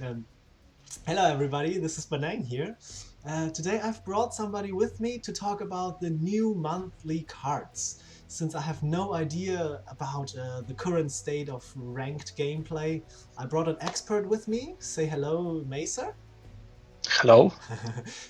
Um, Hello, everybody. This is Banang here. Today, I've brought somebody with me to talk about the new monthly cards. Since I have no idea about the current state of ranked gameplay, I brought an expert with me. Say hello, MaSer. Hello.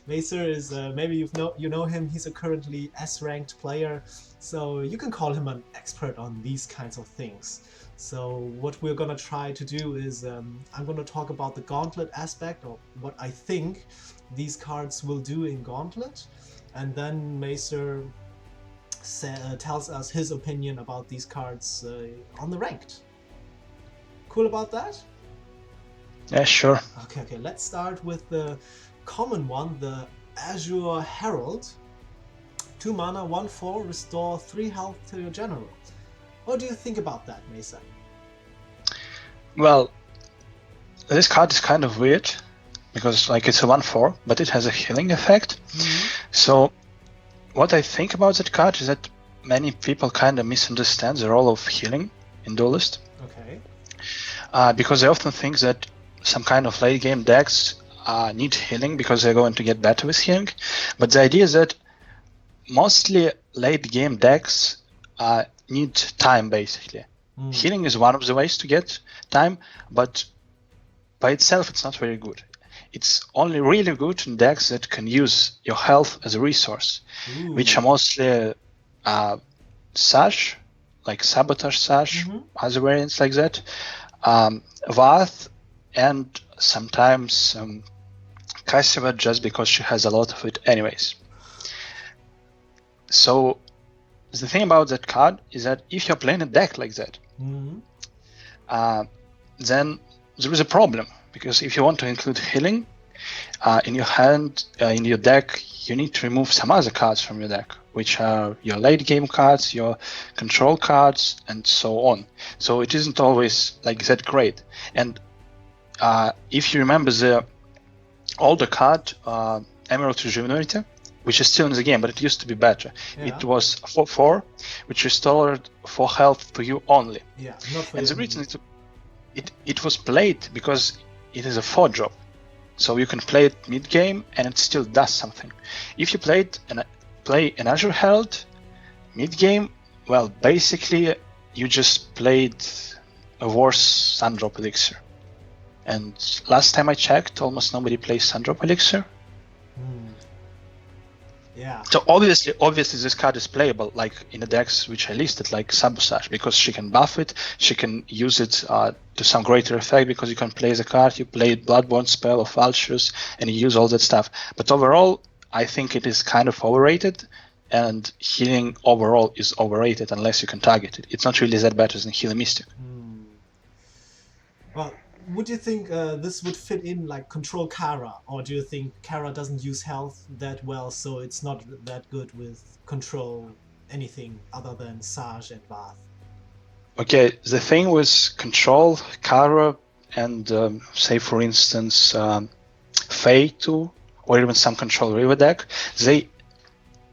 MaSer is maybe you know him. He's a currently S-ranked player, so you can call him an expert on these kinds of things. So what we're gonna try to do is I'm gonna talk about the Gauntlet aspect, or what I think these cards will do in Gauntlet, and then MaSer tells us his opinion about these cards on the ranked. Cool about that? Yeah, sure. Okay. Let's start with the common one, the Azure Herald. 2 mana, 1/4, restore 3 health to your general. What do you think about that, Mesa? Well, this card is kind of weird because it's a 1/4, but it has a healing effect. So what I think about that card is that many people kind of misunderstand the role of healing in Duelist. Okay. Because they often think that some kind of late game decks need healing because they're going to get better with healing. But the idea is that mostly late game decks need time, basically. Healing is one of the ways to get time, but by itself it's not very good. It's only really good in decks that can use your health as a resource, which are mostly Sash, like Sabotage Sash, other variants like that, Vath, and sometimes Kassiva, just because she has a lot of it anyways. So the thing about that card is that if you're playing a deck like that, then there is a problem, because if you want to include healing in your hand, in your deck, you need to remove some other cards from your deck, which are your late game cards, your control cards, and so on. So it isn't always like that great. And if you remember the older card, Emerald Rejuvenator, which is still in the game, but it used to be better. Yeah. It was 4/4, which restored 4 health to you only. Yeah, not for and the reason it was played because it is a 4-drop. So you can play it mid-game and it still does something. If you play an Azure Herald mid-game, well, basically you just played a worse Sundrop Elixir. And last time I checked, almost nobody plays Sundrop Elixir. Yeah. So obviously this card is playable, like in the decks which I listed, like Sabotage, because she can buff it, she can use it to some greater effect, because you can play the card, you play Bloodborne spell of Vultures, and you use all that stuff. But overall, I think it is kind of overrated, and healing overall is overrated unless you can target it. It's not really that better than Healer Mystic. Well, would you think this would fit in like Control Kara, or do you think Kara doesn't use health that well, so it's not that good with Control anything other than Sage and Vath? Okay, the thing with Control, Kara, and say for instance Fae 2, or even some Control River deck, they,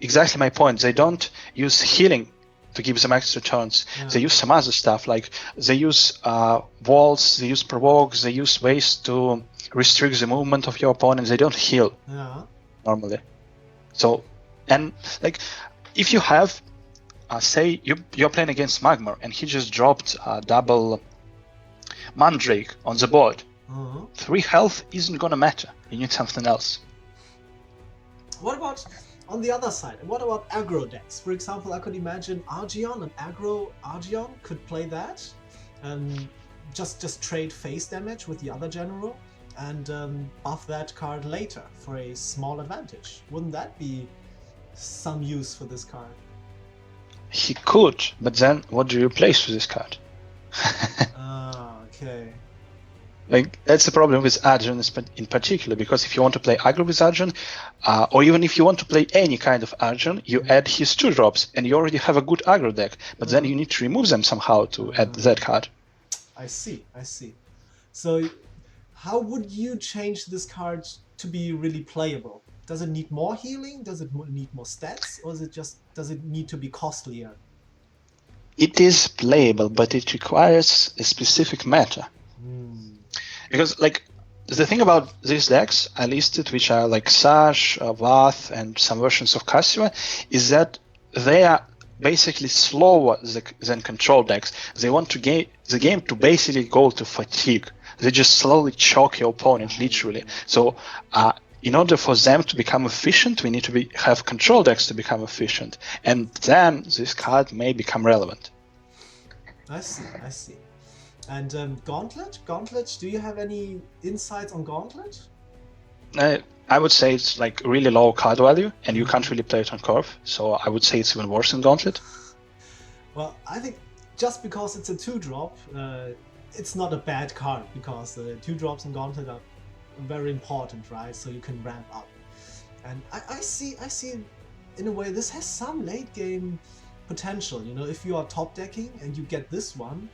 exactly my point, they don't use healing to give them extra turns. Yeah. They use some other stuff, like they use walls, they use provokes, they use ways to restrict the movement of your opponent. They don't heal normally. So, and like if you have, say you're playing against Magmar and he just dropped double Mandrake on the board, 3 health isn't gonna matter. You need something else. What about on the other side? What about aggro decks? For example, I could imagine Argion, an aggro Argion could play that and just trade face damage with the other general and buff that card later for a small advantage. Wouldn't that be some use for this card? He could, but then what do you replace with this card? Okay. Like, that's the problem with Arjun in particular, because if you want to play aggro with Arjun, or even if you want to play any kind of Arjun, you add his 2-drops, and you already have a good aggro deck, but then you need to remove them somehow to add that card. I see. So, how would you change this card to be really playable? Does it need more healing? Does it need more stats? Or does it need to be costlier? It is playable, but it requires a specific meta. Because, like, The thing about these decks I listed, which are like Sash, Vath, and some versions of Cassio, is that they are basically slower than control decks. They want to the game to basically go to fatigue. They just slowly choke your opponent, literally. So in order for them to become efficient, we need to have control decks to become efficient. And then this card may become relevant. I see. And Gauntlet? Do you have any insights on Gauntlet? I would say it's like really low card value, and you can't really play it on curve. So I would say it's even worse than Gauntlet. Well, I think just because it's a 2-drop, it's not a bad card, because 2-drops in Gauntlet are very important, right? So you can ramp up. And I see in a way this has some late game potential. You know, if you are top decking and you get this one,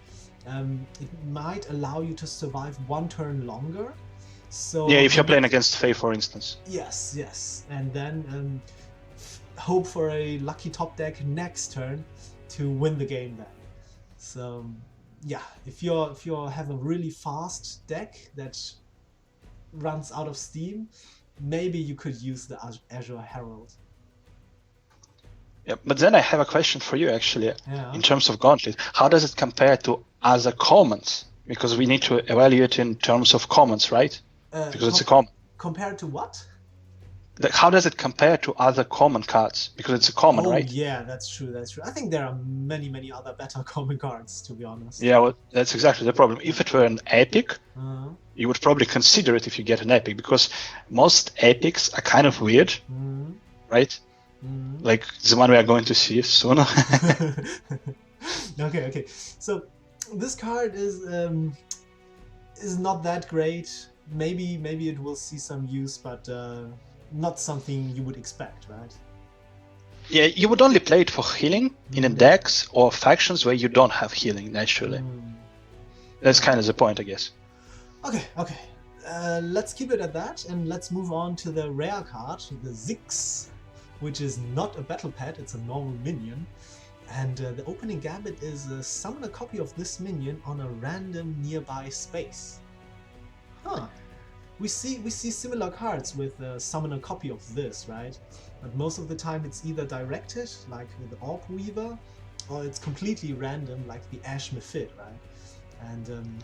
it might allow you to survive one turn longer. So yeah, if you're playing against Faye, for instance. Yes, and then hope for a lucky top deck next turn to win the game then. So yeah, if you have a really fast deck that runs out of steam, maybe you could use the Azure Herald. Yeah, but then I have a question for you actually. Yeah. In terms of Gauntlet, how does it compare to other commons? Because we need to evaluate in terms of commons, right? Because it's a common. Compared to what? How does it compare to other common cards? Because it's a common, right? Oh yeah, that's true. I think there are many other better common cards, to be honest. Yeah, well, that's exactly the problem. If it were an epic, you would probably consider it if you get an epic, because most epics are kind of weird, right? Like the one we are going to see soon. Okay. So this card is not that great. Maybe it will see some use, but not something you would expect, right? Yeah, you would only play it for healing in decks or factions where you don't have healing naturally. That's kind of the point, I guess. Okay. Let's keep it at that, and let's move on to the rare card, the Ziggs, which is not a battle pet, it's a normal minion. And the opening gambit is summon a copy of this minion on a random nearby space. We see similar cards with summon a copy of this, right? But most of the time it's either directed, like with the Orb Weaver, or it's completely random, like the Ash Mephit, right? And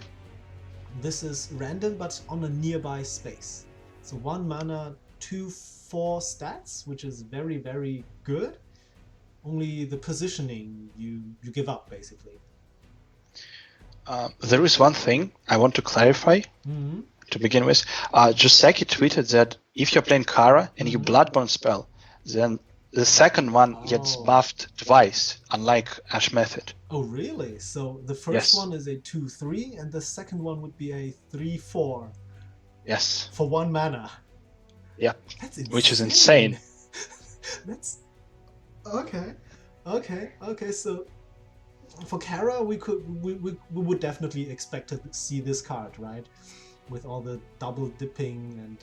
this is random, but on a nearby space. So 1 mana, 2/4 stats, which is very good. Only the positioning you give up, basically. There is one thing I want to clarify to begin with. Joseki tweeted that if you're playing Kara and you Bloodborne spell, then the second one gets buffed twice, unlike Ash Mephit. Oh, really? So the first one is a 2/3, and the second one would be a 3/4. Yes. For 1 mana. Yeah. That's insane. Which is insane. That's okay. So for Kara, we would definitely expect to see this card, right? With all the double dipping and.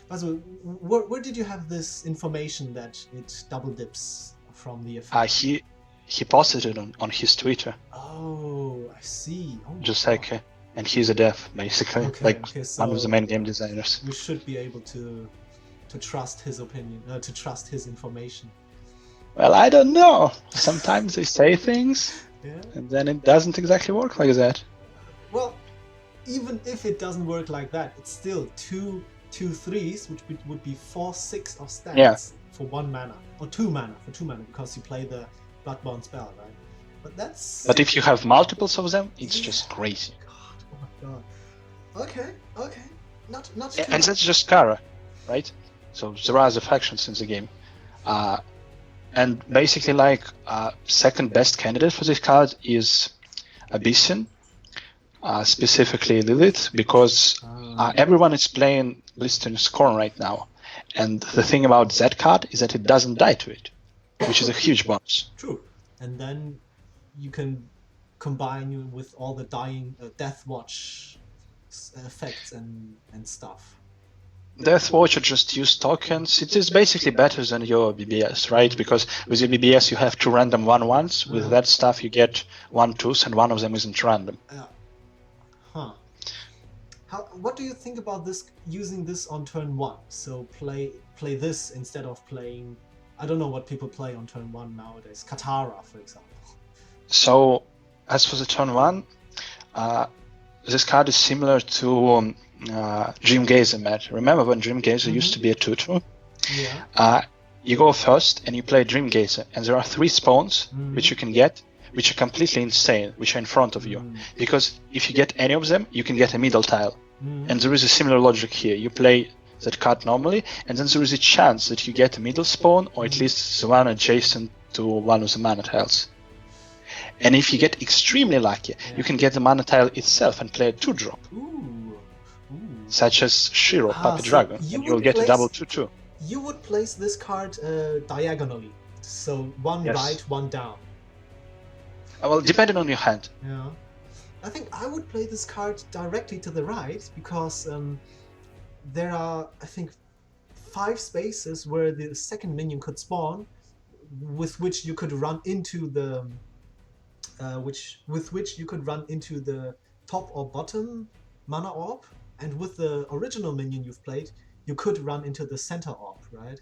Basil, where did you have this information that it double dips from the effect? He posted it on his Twitter. Oh, I see. Oh, Joseki, and he's a dev, basically, so one of the main game designers. We should be able to trust his opinion, to trust his information. Well, I don't know. Sometimes they say things, and then it doesn't exactly work like that. Well, even if it doesn't work like that, it's still 2/3s, which would be 4/6 of stats for 1 mana, or 2 mana for 2 mana, because you play the Bloodborne spell, right? But if you have multiples of them, it's just crazy. God, oh my god. Okay. Not. And that's just Kara, right? So there are other factions in the game. And basically, second best candidate for this card is Abyssian, specifically Lilith, because everyone is playing Blister Scorn right now. And the thing about that card is that it doesn't die to it, which is a huge bonus. True. And then you can combine with all the Death Watch effects and stuff. Death Watch or just use tokens. It is basically better than your BBS, right? Because with your BBS you have 2 random 1/1s. With that stuff you get 1/2s, and one of them isn't random. What do you think about this? Using this on turn one, so play this instead of playing. I don't know what people play on turn one nowadays. Katara, for example. So, as for the turn one, this card is similar to Dream Gazer, Matt. Remember when Dream Gazer used to be a 2/2? Yeah. You go first and you play Dream Gazer, and there are 3 spawns which you can get, which are completely insane, which are in front of you. Because if you get any of them, you can get a middle tile. And there is a similar logic here. You play that card normally, and then there is a chance that you get a middle spawn, or at least the one adjacent to one of the mana tiles. And if you get extremely lucky, you can get the mana tile itself and play a 2-drop. Such as Shiro, Puppet Dragon, and you'll get a double 2/2. You would place this card diagonally, so one right, one down. Well, depending on your hand. Yeah, I think I would play this card directly to the right because there are, I think, 5 spaces where the second minion could spawn, with which you could run into the top or bottom mana orb, and with the original minion you've played, you could run into the center orb, right?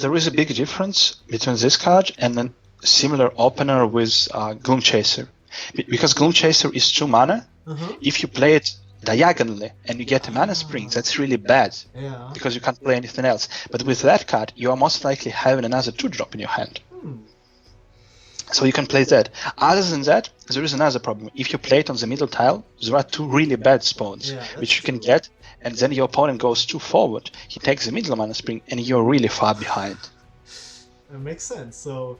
There is a big difference between this card and a similar opener with Gloom Chaser. Because Gloom Chaser is 2 mana, if you play it diagonally and you get a mana spring, that's really bad. Yeah. Because you can't play anything else. But with that card, you are most likely having another 2-drop in your hand. So you can play that. Other than that, there is another problem. If you play it on the middle tile, there are 2 really bad spawns, which you can get, and then your opponent goes too forward. He takes the middle mana spring, and you're really far behind. That makes sense. So,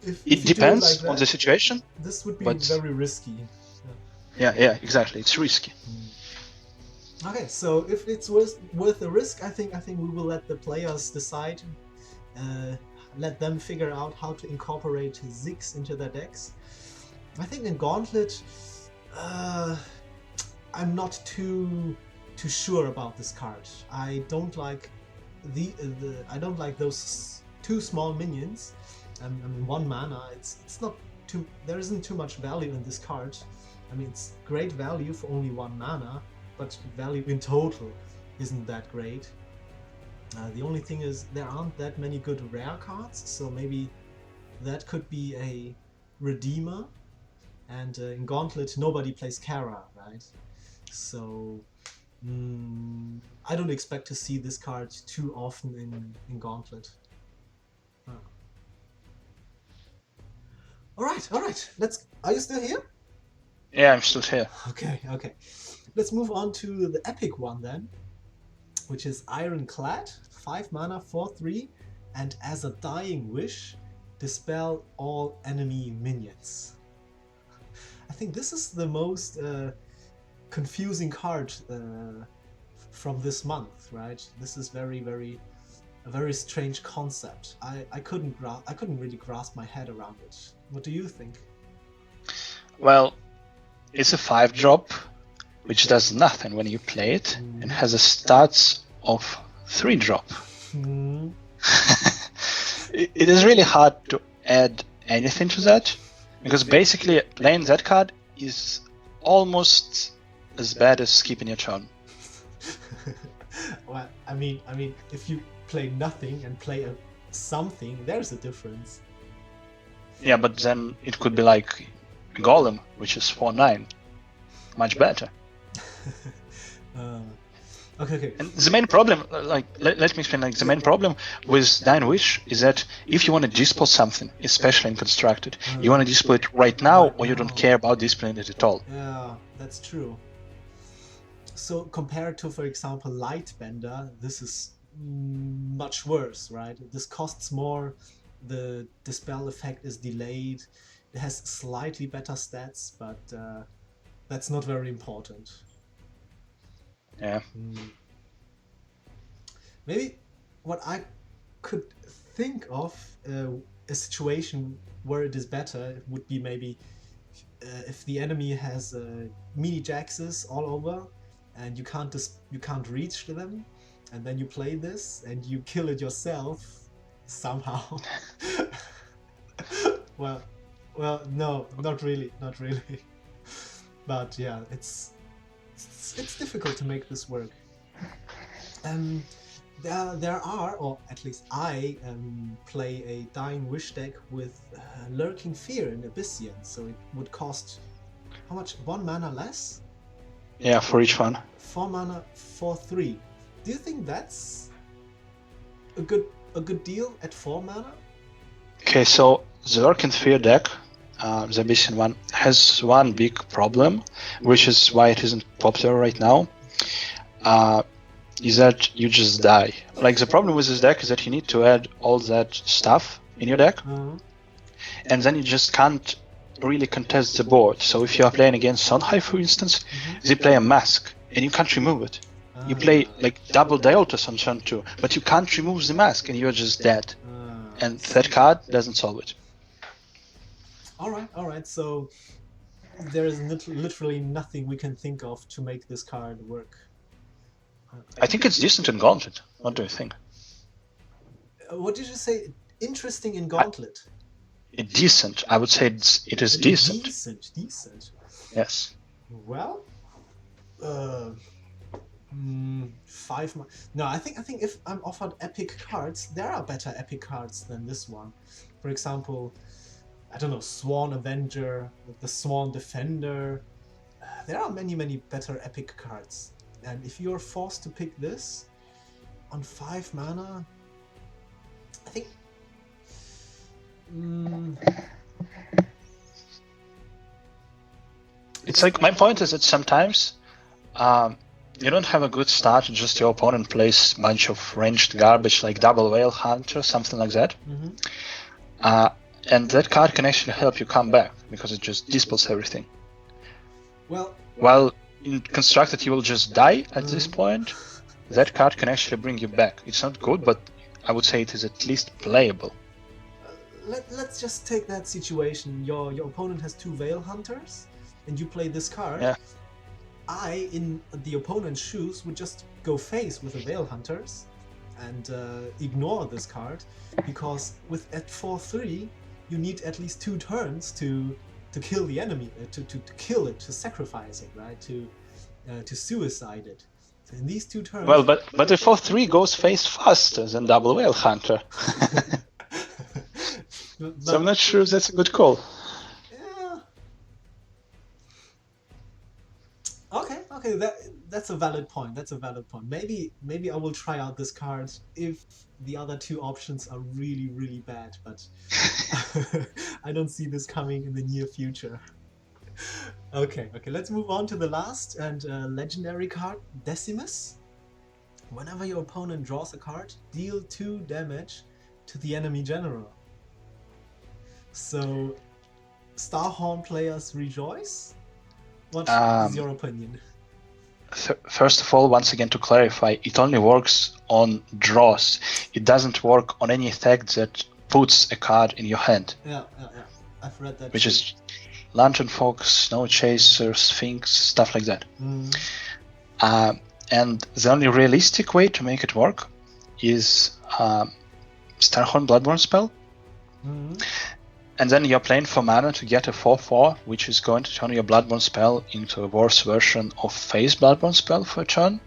if it depends on the situation. This would be very risky. Yeah, exactly. It's risky. Okay, so if it's worth the risk, I think we will let the players decide. Let them figure out how to incorporate Ziggs into their decks. I think in Gauntlet, I'm not too sure about this card. I don't like I don't like those 2 small minions. I mean, 1 mana. It's not too. There isn't too much value in this card. I mean, it's great value for only 1 mana, but value in total isn't that great. The only thing is there aren't that many good rare cards, so maybe that could be a redeemer. And in Gauntlet, nobody plays Kara, right? So I don't expect to see this card too often in Gauntlet. All right. Are you still here? Yeah, I'm still here. Okay. Let's move on to the epic one then, which is Ironclad, 5 mana, 4/3, and as a dying wish, dispel all enemy minions. I think this is the most confusing card from this month, right? This is a very strange concept. I couldn't really grasp my head around it. What do you think? Well, it's a 5-drop, which does nothing when you play it, and has a stats of 3-drop. It is really hard to add anything to that, because basically playing that card is almost as bad as skipping your turn. Well, I mean, if you play nothing and play something, there's a difference. Yeah, but then it could be like Golem, which is 4/9, much better. Okay. And the main problem, let me explain. The main problem with Dying Wish is that if you want to dispel something, especially in constructed, you want to dispel it right now, or you don't care about dispelling it at all. Yeah, that's true. So compared to, for example, Lightbender, this is much worse, right? This costs more. The dispel effect is delayed. It has slightly better stats, but that's not very important. Yeah. Maybe what I could think of a situation where it is better would be maybe if the enemy has mini Jaxes all over and you can't reach them, and then you play this and you kill it yourself somehow. Well, no, not really. But yeah, it's it's difficult to make this work. There are, or at least I play a Dying Wish deck with Lurking Fear in Abyssian, so it would cost how much? 1 mana less? Yeah, for each one. 4 mana for 3. Do you think that's a good deal at 4 mana? Okay, so the Lurking Fear deck, the Abyssian one, has one big problem, which is why it isn't popular right now. Is that you just die. Like, the problem with this deck is that you need to add all that stuff in your deck, and then you just can't really contest the board. So if you are playing against Songhai, for instance, they play a mask, and you can't remove it. You play like double Diotus on turn 2, but you can't remove the mask, and you're just dead. And that card doesn't solve it. Alright, so there is literally nothing we can think of to make this card work. I think it's decent in Gauntlet. What do you think? What did you say? Interesting in Gauntlet? Decent. I would say it is decent. Decent. Yes. Well, 5 months. No, I think if I'm offered epic cards, there are better epic cards than this one. For example, I don't know, Sworn Avenger, the Sworn Defender. There are many better epic cards. And if you're forced to pick this on 5 mana, I think it's like, my point is that sometimes you don't have a good start, just your opponent plays a bunch of ranged garbage like Double Whale Hunter, something like that. And that card can actually help you come back, because it just dispels everything. Well, while in Constructed you will just die at this point, that card can actually bring you back. It's not good, but I would say it is at least playable. Let's just take that situation. Your opponent has 2 Veil Hunters, and you play this card. Yeah. I, in the opponent's shoes, would just go face with the Veil Hunters and ignore this card, because at 4/3 you need at least 2 turns to kill the enemy, to kill it, to sacrifice it, right? To suicide it. So in these 2 turns. Well, but the 4/3 goes face faster than Double Whale Hunter. So I'm not sure if that's a good call. Yeah. Okay, that's a valid point. Maybe I will try out this card if the other 2 options are really bad, but I don't see this coming in the near future. Okay, let's move on to the last and legendary card, Decimus. Whenever your opponent draws a card, deal 2 damage to the enemy general. So, Starhorn players rejoice? What is your opinion? First of all, once again to clarify, it only works on draws. It doesn't work on any effect that puts a card in your hand. Yeah. I've read that. Which is Lantern Fox, Snow Chaser, Sphinx, stuff like that. And the only realistic way to make it work is Starhorn Bloodborne spell. And then you're playing for mana to get a 4/4, which is going to turn your Bloodborne spell into a worse version of Phase Bloodborne spell for a turn.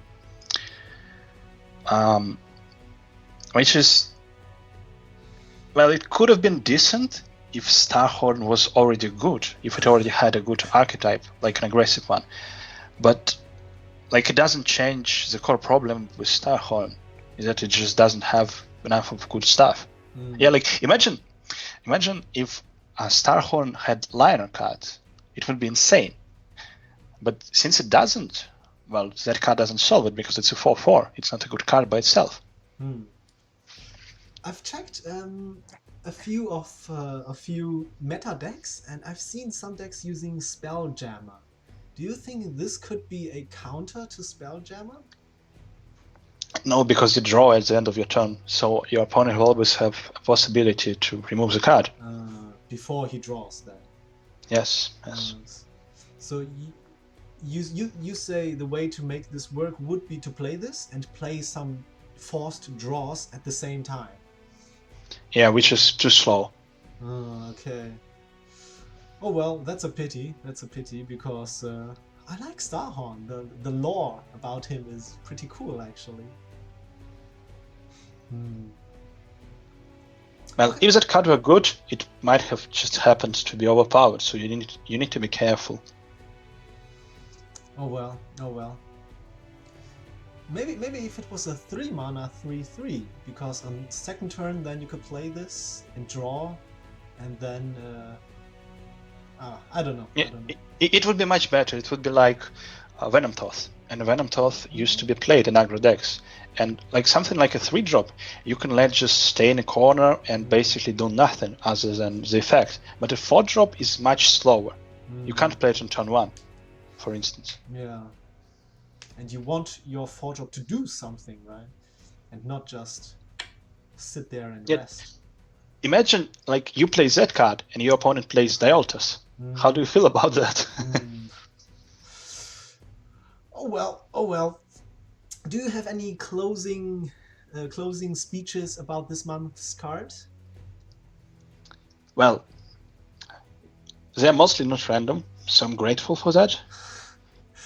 Which is... well, it could have been decent if Starhorn was already good, if it already had a good archetype, like an aggressive one. But like, it doesn't change the core problem with Starhorn, is that it just doesn't have enough of good stuff. Yeah, like, imagine if Starhorn had liner cards. It would be insane. But since it doesn't, well, that card doesn't solve it, because it's a 4/4. It's not a good card by itself. I've checked a few meta decks, and I've seen some decks using Spelljammer. Do you think this could be a counter to Spelljammer? No, because you draw at the end of your turn, so your opponent will always have a possibility to remove the card. Before he draws, then. Yes. So you say the way to make this work would be to play this and play some forced draws at the same time. Yeah, which is too slow. Okay. Oh well, that's a pity. Because I like Starhorn. The lore about him is pretty cool, actually. Well, if that card were good, it might have just happened to be overpowered, so you need to be careful. Oh well, oh well. Maybe if it was a 3-mana 3/3, because on second turn then you could play this and draw, and then I don't know. Yeah, it would be much better. It would be like Venom Toth, and Venom Toth used to be played in aggro decks, and like something like a 3-drop, you can let just stay in a corner and basically do nothing other than the effect. But a 4-drop is much slower. You can't play it on turn 1, for instance. Yeah. And you want your 4-drop to do something, right? And not just sit there and rest. Imagine, like, you play that card and your opponent plays Dialtas. How do you feel about that? Oh well, oh well. Do you have any closing speeches about this month's card? Well, they're mostly not random, so I'm grateful for that.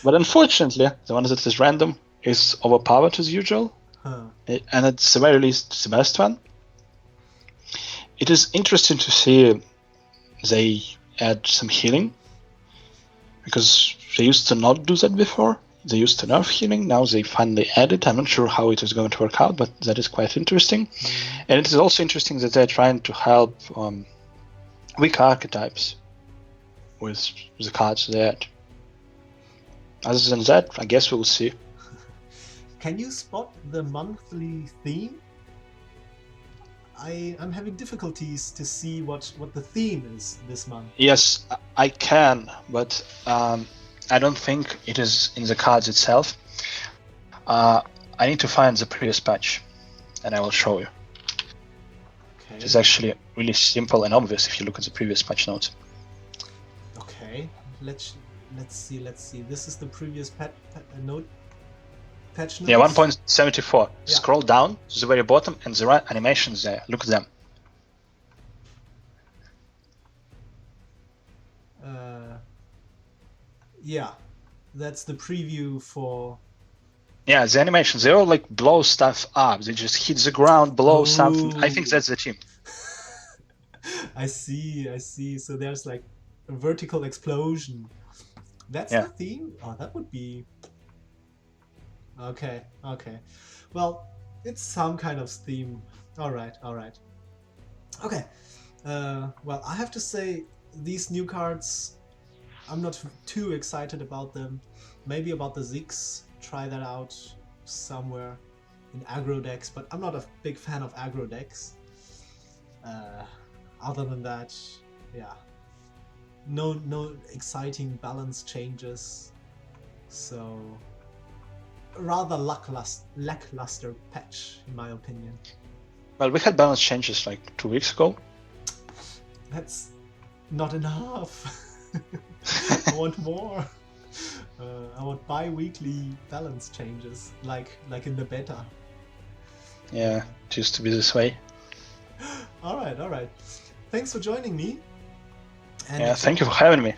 But unfortunately, the one that is random is overpowered as usual, and at the very least the best one. It is interesting to see they add some healing, because they used to not do that before. They used to nerf healing, now they finally add it. I'm not sure how it is going to work out, but that is quite interesting. And it is also interesting that they're trying to help weak archetypes with the cards they add. Other than that, I guess we'll see. Can you spot the monthly theme? I'm having difficulties to see what the theme is this month. Yes, I can, but I don't think it is in the cards itself. I need to find the previous patch, and I will show you. Okay. It's actually really simple and obvious if you look at the previous patch notes. Okay, let's see. This is the previous patch notes. Yeah, 1.74. Yeah. Scroll down to the very bottom, and there are animations there. Look at them. Yeah, that's the preview for... Yeah, the animations, they all like blow stuff up. They just hit the ground, blow something. I think that's the team. I see. So there's like a vertical explosion. That's the theme? Oh, that would be... Okay. Well, it's some kind of theme. All right. Okay. Well, I have to say, these new cards, I'm not too excited about them. Maybe about the Ziggs, try that out somewhere in aggro decks, but I'm not a big fan of aggro decks. Other than that, yeah. No exciting balance changes. So... rather lackluster patch, in my opinion. Well, we had balance changes like 2 weeks ago. That's not enough. I want more. I want bi-weekly balance changes, like in the beta. Yeah, it used to be this way. All right. Thanks for joining me. And yeah, thank you for having me.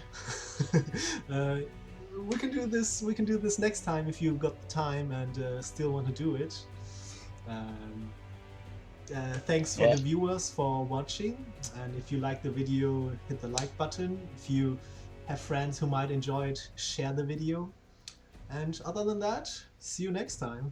We can do this next time if you've got the time and still want to do it. Thanks for the viewers for watching, and if you like the video, hit the like button. If you have friends who might enjoy it, share the video. And other than that, see you next time.